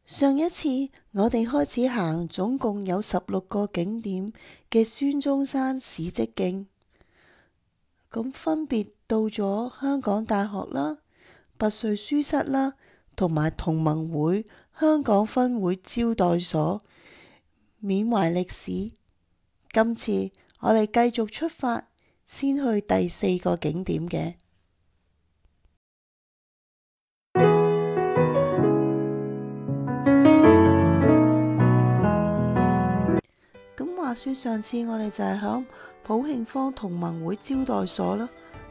上一次我哋開始行總共有16個景點嘅孫中山史蹟徑，咁分別到咗香港大學啦、拔萃書室啦，同埋同盟會香港分會招待所，緬懷歷史。今次我哋繼續出發，先去第4個景點嘅。咁話說上次我哋就係響普慶坊同盟會招待所啦，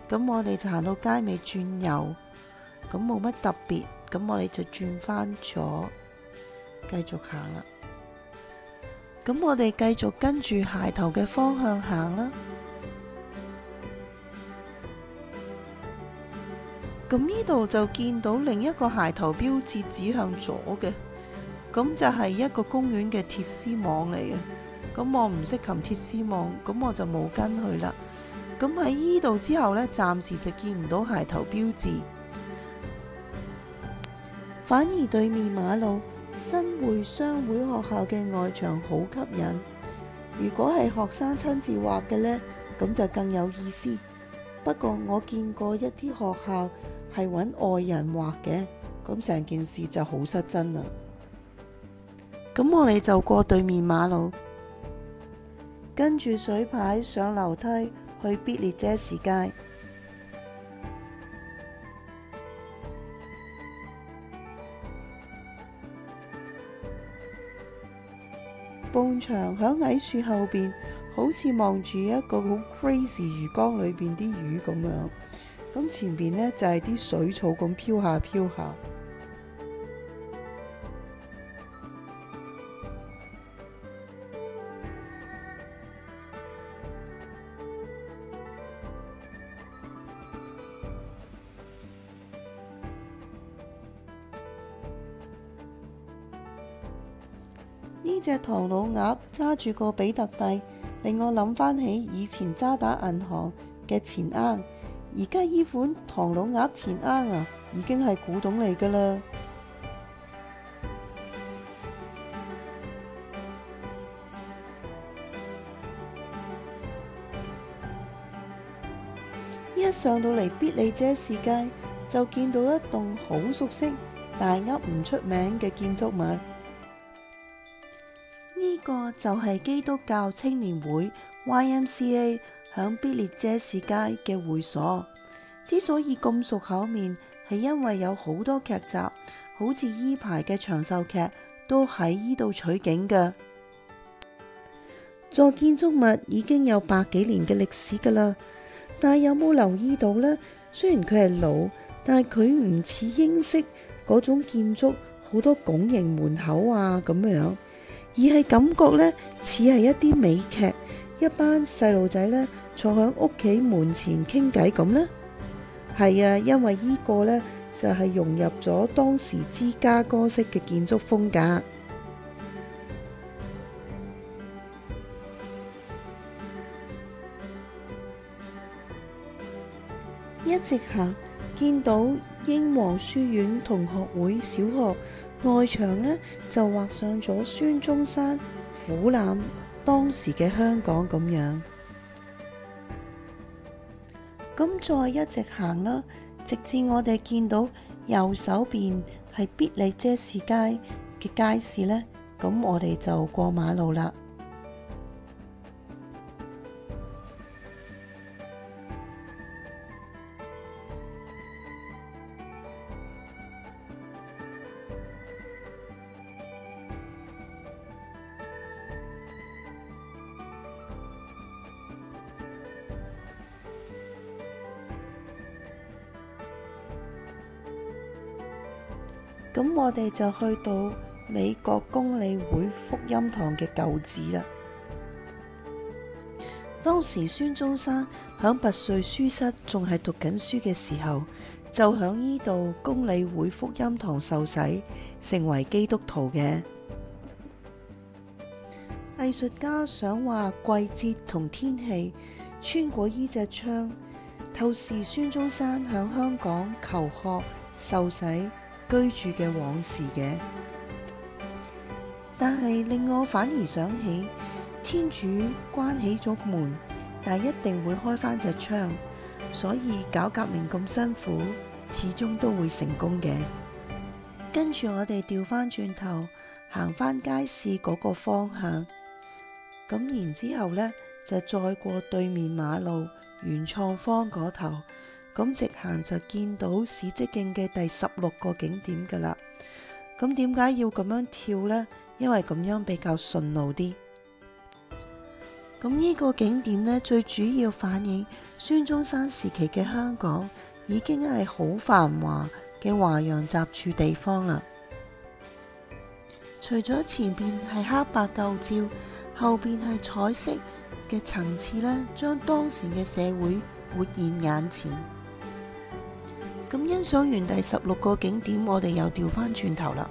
咁我哋就行到街尾轉右，咁冇乜特別，咁我哋就轉返左，繼續行啦。咁我哋繼續跟住鞋頭嘅方向行啦。咁呢度就見到另一個鞋頭標誌指向左嘅，咁就係一個公園嘅鐵絲網嚟嘅。咁我唔識擒鐵絲網，咁我就冇跟佢啦。咁喺呢度之後呢，暫時就見唔到鞋頭標誌，反而對面馬路新會商會學校嘅外牆好吸引。如果係學生親自畫嘅呢，咁就更有意思。不過我見過一啲學校係揾外人畫嘅，咁成件事就好失真啦。咁我哋就過對面馬路，跟住水牌上樓梯去必列者士街。埲牆響矮樹後邊，好似望住一個好 crazy 魚缸裏邊啲魚咁樣。咁前邊呢，就係啲水草咁飄下飄下。呢隻唐老鴨揸住個比特幣，令我諗返起以前渣打銀行嘅錢罌。而家依款唐老鴨錢罌啊，已經係古董嚟㗎啦。一上到嚟必列者士街，就見到一棟好熟悉但噏唔出名嘅建築物。呢個就係基督教青年會 YMCA 響必列者士街嘅會所。之所以咁熟口面，係因為有好多劇集，好似依排嘅長壽劇都喺呢度取景㗎。座建築物已經有100幾年嘅歷史㗎啦，但係有冇留意到呢？雖然佢係老，但係佢唔似英式嗰種建築，好多拱形門口啊咁樣，而係感覺呢似係一啲美劇，一班細路仔呢坐響屋企門前傾偈咁呢。係啊，因為呢個呢就係融入咗當時芝加哥式嘅建築風格。一直行，見到英皇書院同學會小學外牆呢，就畫上咗孫中山俯瞰當時嘅香港咁樣。咁再一直行啦，直至我哋見到右手邊係必列者士街嘅街市呢，咁我哋就過馬路啦。咁我哋就去到美國公理會福音堂嘅舊址啦。當時孫中山響拔萃書室仲係讀緊書嘅時候，就響呢度公理會福音堂受洗，成為基督徒嘅。藝術家想畫季節同天氣，穿過呢隻窗，透視孫中山響香港求學、受洗、居住嘅往事嘅。但係令我反而想起，天主關起咗門，但一定會開返隻窗，所以搞革命咁辛苦，始終都會成功嘅。跟住我哋調返轉頭，行返街市嗰個方向，咁然之後呢，就再過對面馬路元創方嗰頭，咁直行就見到史蹟徑嘅第16個景點㗎喇。咁點解要咁樣跳呢？因為咁樣比較順路啲。咁呢個景點呢，最主要反映孫中山時期嘅香港已經係好繁華嘅華洋雜處地方啦。除咗前邊係黑白構照，後邊係彩色嘅層次呢，將當時嘅社會活現眼前。咁欣賞完第16個景點，我哋又調返轉頭啦。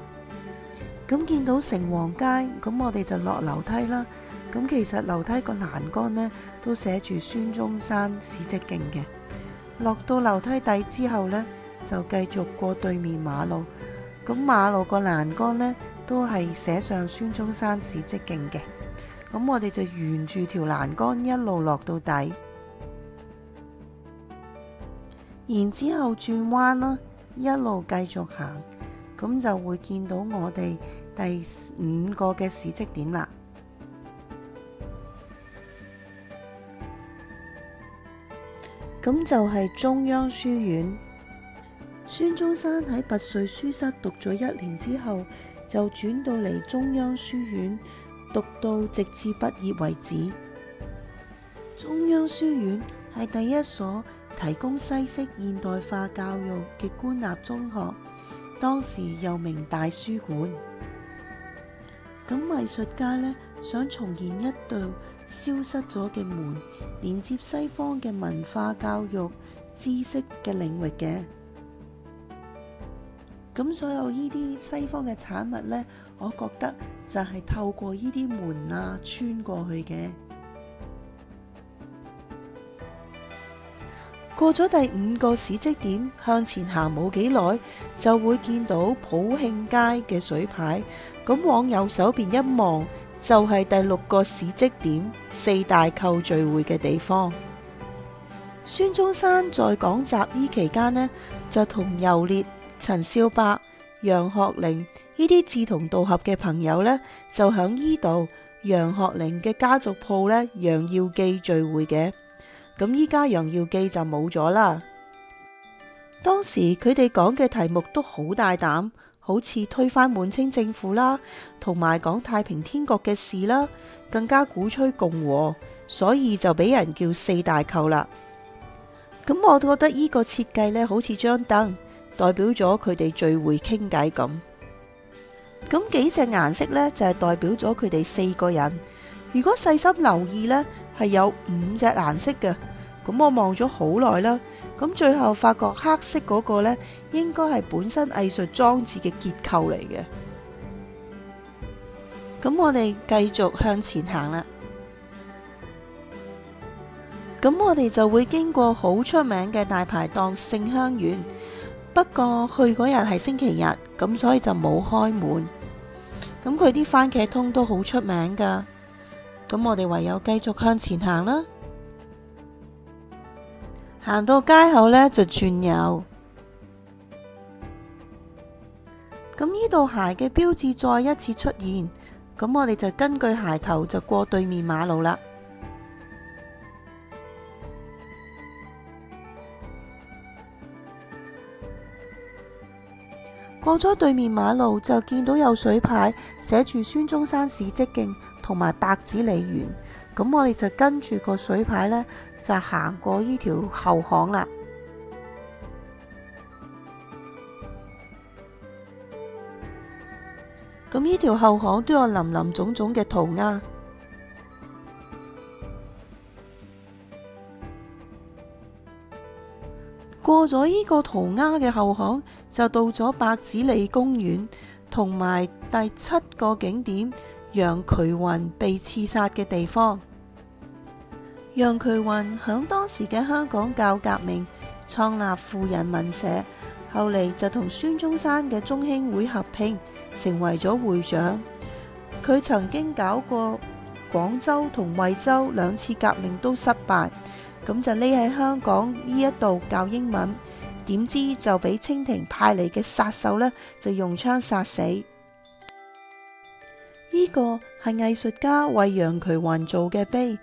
咁見到城隍街，咁我哋就落樓梯啦。咁其實樓梯個欄杆呢，都寫住孫中山史蹟徑嘅。落到樓梯底之後呢，就繼續過對面馬路。咁馬路個欄杆呢，都係寫上孫中山史蹟徑嘅。咁我哋就沿住條欄杆一路落到底，然之後轉彎啦，一路繼續行，咁就會見到我哋第5個嘅史蹟點啦。咁就係中央書院。孫中山喺拔萃書室讀咗1年之後，就轉到嚟中央書院讀到直至畢業為止。中央書院係第一所提供西式現代化教育嘅官立中學，當時又名大書館。咁藝術家呢，想重現一道消失咗嘅門，連接西方嘅文化教育知識嘅領域嘅。咁所有呢啲西方嘅產物呢，我覺得就係透過呢啲門啊穿過去嘅。過咗第5個史蹟點，向前行冇幾耐，就會見到普慶街嘅水牌。咁往右手邊一望，就係第6個史蹟點4大寇聚會嘅地方。孫中山在港習醫期間呢，就同游烈、陳少伯、楊學齡呢啲志同道合嘅朋友呢，就響呢度楊學齡嘅家族鋪呢，楊耀記聚會嘅。咁依家楊耀記就冇咗啦。當時佢哋講嘅題目都好大膽，好似推翻滿清政府啦，同埋講太平天國嘅事啦，更加鼓吹共和，所以就俾人叫4大寇啦。咁我覺得呢個設計呢，好似張凳，代表咗佢哋聚會傾偈咁。咁幾隻顏色呢，就係代表咗佢哋4個人。如果細心留意呢，係有5隻顏色嘅。咁我望咗好耐啦，咁最後發覺黑色嗰個呢，應該係本身藝術裝置嘅結構嚟嘅。咁我哋繼續向前行啦。咁我哋就會經過好出名嘅大排檔勝香園，不過去嗰日係星期日，咁所以就冇開門。咁佢啲番茄通都好出名㗎。咁我哋唯有繼續向前行啦。行到街口呢，就轉右。咁呢度鞋嘅標誌再一次出現，咁我哋就根據鞋頭就過對面馬路啦。過咗對面馬路就見到有水牌寫住孫中山史蹟徑同埋白紙里園，咁我哋就跟住個水牌呢，就行過呢條後巷啦。咁呢條後巷都有林林總總嘅塗鴉。過咗呢個塗鴉嘅後巷，就到咗白紙里公園同埋第7個景點楊衢雲被刺殺嘅地方。楊衢雲響當時嘅香港搞革命，創立婦人民社，後嚟就同孫中山嘅中興會合併，成為咗會長。佢佢曾經搞過廣州同惠州2次革命都失敗，咁就匿喺香港呢一度教英文，點知就俾清廷派嚟嘅殺手呢，就用槍殺死。呢個係藝術家為楊衢雲做嘅碑，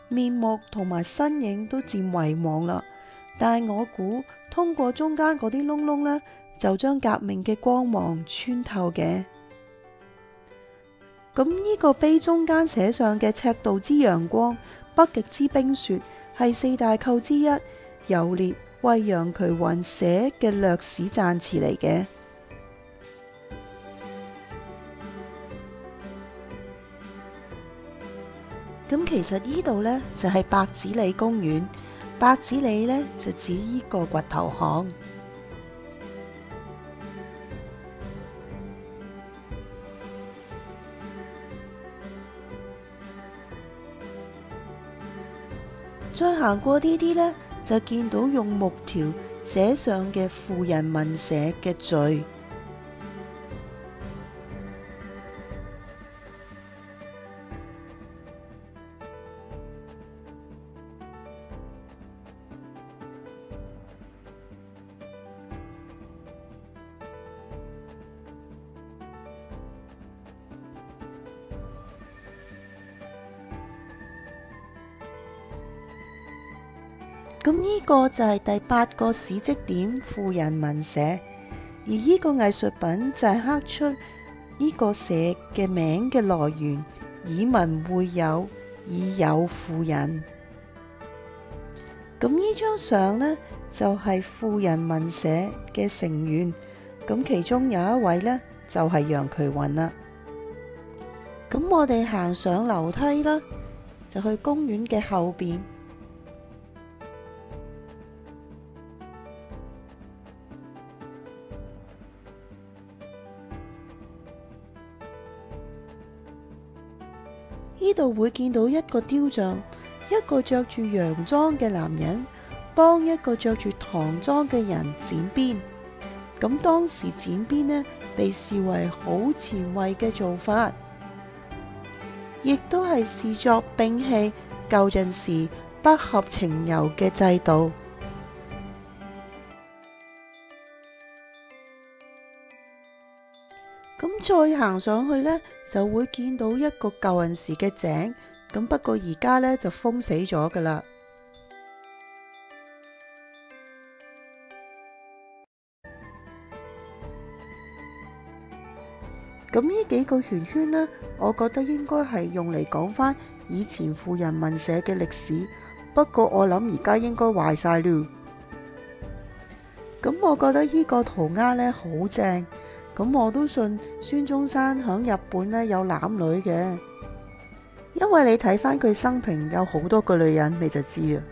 面目同埋身影都漸遺忘啦。但係我估通過中間嗰啲窿窿呢，就將革命嘅光芒穿透嘅。咁呢個碑中間寫上嘅赤道之陽光、北極之冰雪，係4大寇之一，游烈為楊衢雲寫嘅略史讚詞嚟嘅。咁其實呢度呢，就係百子里公園，百子里呢，就指呢個掘頭巷。再行過呢啲呢，就見到用木條寫上嘅富人文社嘅序。咁呢個就係第8個史蹟點富人文社，而呢個藝術品就係刻出呢個社嘅名嘅來源，以文會友，以友富人。咁呢張相呢，就係富人文社嘅成員，咁其中有一位呢，就係楊衢雲啦。咁我哋行上樓梯啦，就去公園嘅後邊。呢度會見到一個雕像，一個着住洋裝嘅男人幫一個着住唐裝嘅人剪辮。咁當時剪辮呢，被視為好前衛嘅做法，亦都係視作摒棄舊陣時不合情由嘅制度。咁再行上去呢，就會見到一個舊陣時嘅井，咁不過而家呢，就封死咗㗎喇。咁呢幾個圓圈呢，我覺得應該係用嚟講返以前富人文社嘅歷史，不過我諗而家應該壞晒了。咁我覺得呢個塗鴉呢，好正。咁我都信孫中山喺日本呢有攬女嘅，因為你睇返佢生平有好多個女人，你就知啦。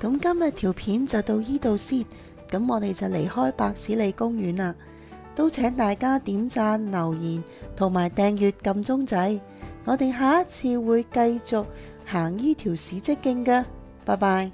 咁今日條片就到呢度先，咁我哋就離開百子里公園啦。都請大家點讚、留言同埋訂閱撳鐘仔，我哋下一次會繼續行呢條史蹟徑嘅。拜拜。